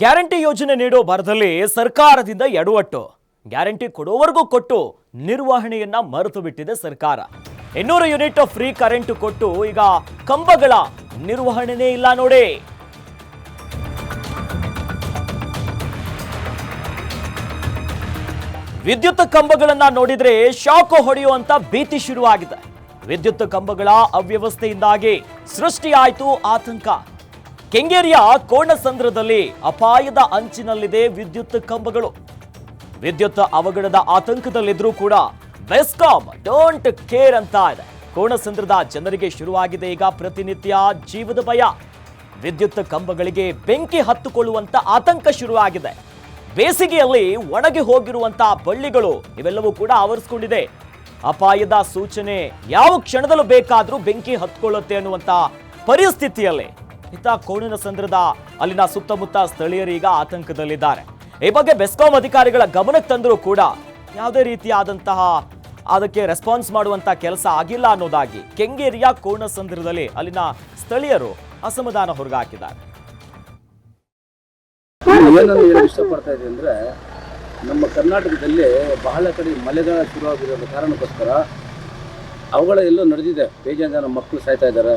Guarantee ಯೋಜನೆ ನೀಡೋ ಭರದಲ್ಲಿ ಸರ್ಕಾರದಿಂದ ಎಡವಟ್ಟು. ಗ್ಯಾರಂಟಿ ಕೊಡೋವರೆಗೂ ಕೊಟ್ಟು ನಿರ್ವಹಣೆಯನ್ನ ಮರೆತು ಬಿಟ್ಟಿದೆ ಸರ್ಕಾರ. 200 ಯೂನಿಟ್ ಫ್ರೀ ಕರೆಂಟ್ ಕೊಟ್ಟು ಈಗ ಕಂಬಗಳ ನಿರ್ವಹಣೆನೇ ಇಲ್ಲ ನೋಡಿ. ವಿದ್ಯುತ್ ಕಂಬಗಳನ್ನ ನೋಡಿದ್ರೆ ಶಾಕ್ ಹೊಡೆಯುವಂತ ಭೀತಿ ಶುರುವಾಗಿದೆ. ವಿದ್ಯುತ್ ಕಂಬಗಳ ಅವ್ಯವಸ್ಥೆಯಿಂದಾಗಿ ಸೃಷ್ಟಿಯಾಯಿತು ಆತಂಕ. ಕೆಂಗೇರಿಯ ಕೋಣಸಂದ್ರದಲ್ಲಿ ಅಪಾಯದ ಅಂಚಿನಲ್ಲಿದೆ ವಿದ್ಯುತ್ ಕಂಬಗಳು. ವಿದ್ಯುತ್ ಅವಘಡದ ಆತಂಕದಲ್ಲಿದ್ರೂ ಕೂಡ ಬೆಸ್ಕಾಂ ಡೋಂಟ್ ಕೇರ್ ಅಂತ ಇದೆ. ಕೋಣಸಂದ್ರದ ಜನರಿಗೆ ಶುರುವಾಗಿದೆ ಈಗ ಪ್ರತಿನಿತ್ಯ ಜೀವದ ಭಯ. ವಿದ್ಯುತ್ ಕಂಬಗಳಿಗೆ ಬೆಂಕಿ ಹತ್ತಿಕೊಳ್ಳುವಂತ ಆತಂಕ ಶುರುವಾಗಿದೆ. ಬೇಸಿಗೆಯಲ್ಲಿ ಒಣಗಿ ಹೋಗಿರುವಂತಹ ಬಳ್ಳಿಗಳು ಇವೆಲ್ಲವೂ ಕೂಡ ಆವರಿಸಿಕೊಂಡಿದೆ. ಅಪಾಯದ ಸೂಚನೆ ಯಾವ ಕ್ಷಣದಲ್ಲೂ ಬೇಕಾದ್ರೂ ಬೆಂಕಿ ಹತ್ಕೊಳ್ಳುತ್ತೆ ಅನ್ನುವಂತ ಪರಿಸ್ಥಿತಿಯಲ್ಲಿ ಇತ್ತ ಕೋಣಸಂದ್ರದ ಅಲ್ಲಿನ ಸುತ್ತಮುತ್ತ ಸ್ಥಳೀಯರೀಗ ಆತಂಕದಲ್ಲಿದ್ದಾರೆ. ಈ ಬಗ್ಗೆ ಬೆಸ್ಕಾಂ ಅಧಿಕಾರಿಗಳ ಗಮನಕ್ಕೆ ತಂದರೂ ಕೂಡ ಯಾವುದೇ ರೀತಿಯಾದಂತಹ ಅದಕ್ಕೆ ರೆಸ್ಪಾನ್ಸ್ ಮಾಡುವಂತ ಕೆಲಸ ಆಗಿಲ್ಲ ಅನ್ನೋದಾಗಿ ಕೆಂಗೇರಿಯ ಕೋಣಸಂದ್ರದಲ್ಲಿ ಅಲ್ಲಿನ ಸ್ಥಳೀಯರು ಅಸಮಾಧಾನ ಹೊರಗಾಕಿದ್ದಾರೆ. ಏನನ್ನು ಇಷ್ಟಪಡ್ತಾ ಇದೆ ಅಂದರೆ, ನಮ್ಮ ಕರ್ನಾಟಕದಲ್ಲಿ ಬಹಳ ಕಡೆ ಮಳೆಗಾಲ ಶುರುವಾಗಿರೋ ಕಾರಣಕ್ಕೋಸ್ಕರ ಅವುಗಳ ಎಲ್ಲೋ ನಡೆದಿದೆ. ಬೇಜಾರು ಜನ ಮಕ್ಕಳು ಸಾಯ್ತಾ ಇದ್ದಾರೆ,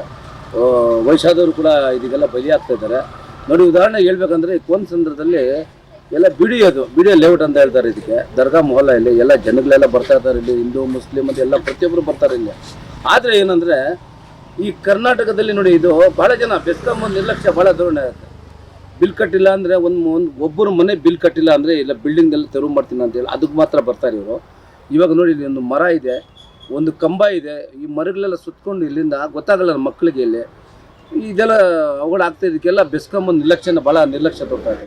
ವಯಸ್ಸಾದವರು ಕೂಡ ಇದಕ್ಕೆಲ್ಲ ಬಲಿಯಾಗ್ತಾ ಇದ್ದಾರೆ. ನೋಡಿ, ಉದಾಹರಣೆ ಹೇಳ್ಬೇಕಂದ್ರೆ ಕೋಣಸಂದ್ರದಲ್ಲಿ ಎಲ್ಲ ಬಿಡಿಯೋ ಲೇಔಟ್ ಅಂತ ಹೇಳ್ತಾರೆ. ಇದಕ್ಕೆ ದರ್ಗಾ ಮೊಹಲ್ಲ ಇಲ್ಲಿ ಎಲ್ಲ ಜನಗಳೆಲ್ಲ ಬರ್ತಾ ಇದ್ದಾರೆ. ಇಲ್ಲಿ ಹಿಂದೂ ಮುಸ್ಲಿಂ ಅಂತ ಎಲ್ಲ ಪ್ರತಿಯೊಬ್ಬರು ಬರ್ತಾರೆ ಇಲ್ಲಿ. ಆದರೆ ಏನಂದರೆ, ಈ ಕರ್ನಾಟಕದಲ್ಲಿ ನೋಡಿ, ಇದು ಭಾಳ ಜನ ಬೆಸ್ಕಾಂ ನಿರ್ಲಕ್ಷ್ಯ ಭಾಳ ಧೋರಣೆ ಆಗುತ್ತೆ. ಬಿಲ್ ಕಟ್ಟಿಲ್ಲ ಅಂದರೆ ಒಬ್ಬರು ಮನೆ ಬಿಲ್ ಕಟ್ಟಿಲ್ಲ ಅಂದರೆ ಇಲ್ಲ ಬಿಲ್ಡಿಂಗ್ನೆಲ್ಲ ತೆರವು ಮಾಡ್ತೀನಿ ಅಂತ ಹೇಳಿ ಅದಕ್ಕೆ ಮಾತ್ರ ಬರ್ತಾರೆ ಇವರು. ಇವಾಗ ನೋಡಿ, ಇಲ್ಲಿ ಒಂದು ಮರ ಇದೆ, ಒಂದು ಕಂಬ ಇದೆ, ಈ ಮರಗಳೆಲ್ಲ ಸುತ್ತಕೊಂಡು ಇಲ್ಲಿಂದ ಗೊತ್ತಾಗಲ್ಲ ಮಕ್ಕಳಿಗೆ ಇಲ್ಲಿ ಇದೆಲ್ಲ ಅವುಗಳಾಗ್ತಾ ಇದಕ್ಕೆಲ್ಲ ಬೆಸ್ಕಾಂ ನಿರ್ಲಕ್ಷ್ಯನ ಭಾಳ ನಿರ್ಲಕ್ಷ್ಯ ತೋರ್ತಾ ಇದೆ.